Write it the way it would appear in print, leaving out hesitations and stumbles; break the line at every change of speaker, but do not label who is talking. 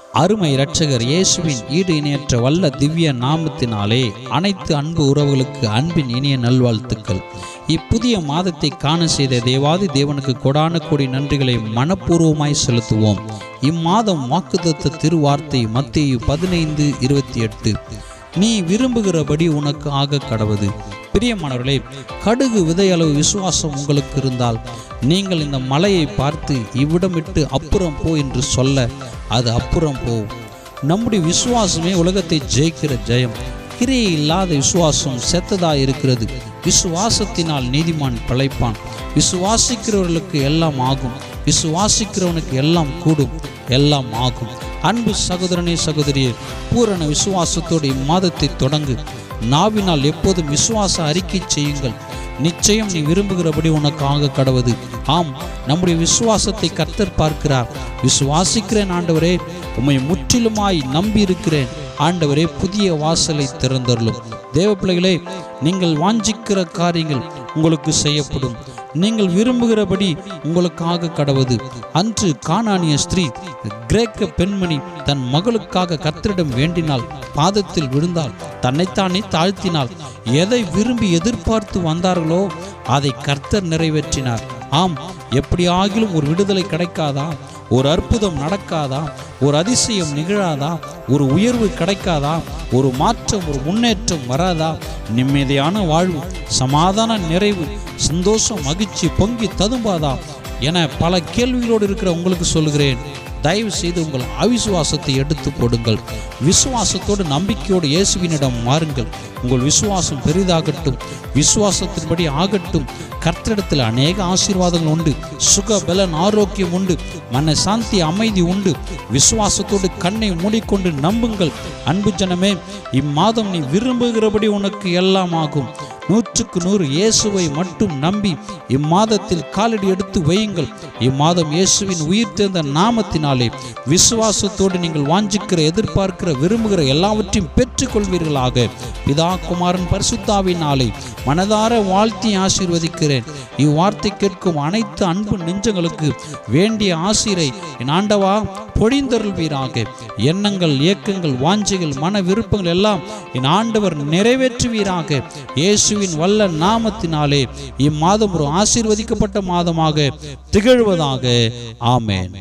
அருமை இரட்சகர் இயேசுவின் ஈடு இணையற்ற வல்ல திவ்ய நாமத்தினாலே அனைத்து அன்பு உறவுகளுக்கு அன்பின் இனிய நல்வாழ்த்துக்கள். இப்புதிய மாதத்தை காண செய்த தேவாதி தேவனுக்கு கொடான கோடி நன்றிகளை மனப்பூர்வமாய் செலுத்துவோம். இம்மாதம் வாக்குத்தத்த திருவார்த்தை மத்தேயு 15:28. நீ விரும்புகிறபடி உனக்கு ஆக கடவது. பிரியமானவர்களே, கடுகு விதையளவு விசுவாசம் உங்களுக்கு இருந்தால் நீங்கள் இந்த மலையை பார்த்து இவ்விடம் விட்டு அப்புறம் போ என்று சொல்ல அது அப்புறம் போகும். நம்முடைய விசுவாசமே உலகத்தை ஜெயிக்கிற ஜெயம். கிரியை இல்லாத விசுவாசம் செத்ததாய் இருக்கிறது. விசுவாசத்தினால் நீதிமான் பிழைப்பான். விசுவாசிக்கிறவர்களுக்கு எல்லாம் ஆகும். விசுவாசிக்கிறவனுக்கு எல்லாம் கூடும், எல்லாம் ஆகும். அன்பு சகோதரனே, சகோதரியே, பூரண விசுவாசத்தோடு இம்மாதத்தை தொடங்கு. நாவினால் எப்போதும் விசுவாச அறிக்கை செய்யுங்கள். நிச்சயம் நீ விரும்புகிறபடி உனக்கு ஆக கடவது. ஆம், நம்முடைய விசுவாசத்தை கர்த்தர் பார்க்கிறார். விசுவாசிக்கிறேன் ஆண்டவரே, உம்மை முற்றிலுமாய் நம்பி இருக்கிறேன் ஆண்டவரே, புதிய வாசலை திறந்தருளும். தேவ பிள்ளைகளே, நீங்கள் வாஞ்சிக்கிற காரியங்கள் உங்களுக்கு செய்யப்படும். நீங்கள் விரும்புகிறபடி உங்களுக்காக கடவது. அன்று கானானிய ஸ்திரீ, கிரேக்க பெண்மணி தன் மகளுக்காக கர்த்தரிடம் வேண்டினாள். பாதத்தில் விழுந்தாள், தன்னைத்தானே தாழ்த்தினாள். எதை விரும்பி எதிர்பார்த்து வந்தார்களோ அதை கர்த்தர் நிறைவேற்றினார். ஆம், எப்படி ஆகிலும் ஒரு விடுதலை கிடைக்காதா? ஒரு அற்புதம் நடக்காதா? ஒரு அதிசயம் நிகழாதா? ஒரு உயர்வு கிடைக்காதா? ஒரு மாற்றம், ஒரு முன்னேற்றம் வராதா? நிம்மதியான வாழ்வு, சமாதான நிறைவு, சந்தோஷம், மகிழ்ச்சி பொங்கி ததும்பாதா என பல கேள்விகளோடு இருக்கிற உங்களுக்கு சொல்கிறேன், தயவு செய்து உங்கள் அவிசுவாசத்தை எடுத்து போடுங்கள். விசுவாசத்தோடு நம்பிக்கையோடு இயேசுவினிடம் மாறுங்கள். உங்கள் விசுவாசம் பெரிதாகட்டும், விசுவாசத்தின்படி ஆகட்டும். கர்த்தரிடத்தில் அநேக ஆசீர்வாதங்கள் உண்டு. சுக பலன் ஆரோக்கியம் உண்டு. மன சாந்தி அமைதி உண்டு. விசுவாசத்தோடு கண்ணை மூடிக்கொண்டு நம்புங்கள். அன்பு ஜனமே, இம்மாதம் நீ விரும்புகிறபடி உனக்கு எல்லாம் ஆகும். 100க்கு 100 இயேசுவை மட்டும் நம்பி இம்மாதத்தில் காலடி எடுத்து வையுங்கள். இம்மாதம் இயேசுவின் உயிர் தேர்ந்த நாமத்தினாலே விசுவாசத்தோடு நீங்கள் வாஞ்சிக்கிற, எதிர்பார்க்கிற, விரும்புகிற எல்லாவற்றையும் பெற்றுக்கொள்வீர்களாக. பிதா, குமாரன், பரிசுத்தாவினாலே மனதார வாழ்த்தி ஆசீர்வதிக்கிறேன். இவ்வார்த்தை கேட்கும் அனைத்து அன்பு நெஞ்சங்களுக்கு வேண்டிய ஆசீரை என் ஆண்டவா பொழிந்தருள்வீராக. எண்ணங்கள், இயக்கங்கள், வாஞ்சைகள், மன விருப்பங்கள் எல்லாம் என் ஆண்டவர் நிறைவேற்றுவீராக. இயேசுவின் வல்ல நாமத்தினாலே இம்மாதம் ஒரு ஆசீர்வதிக்கப்பட்ட மாதமாக திகழ்வதாக. ஆமென்.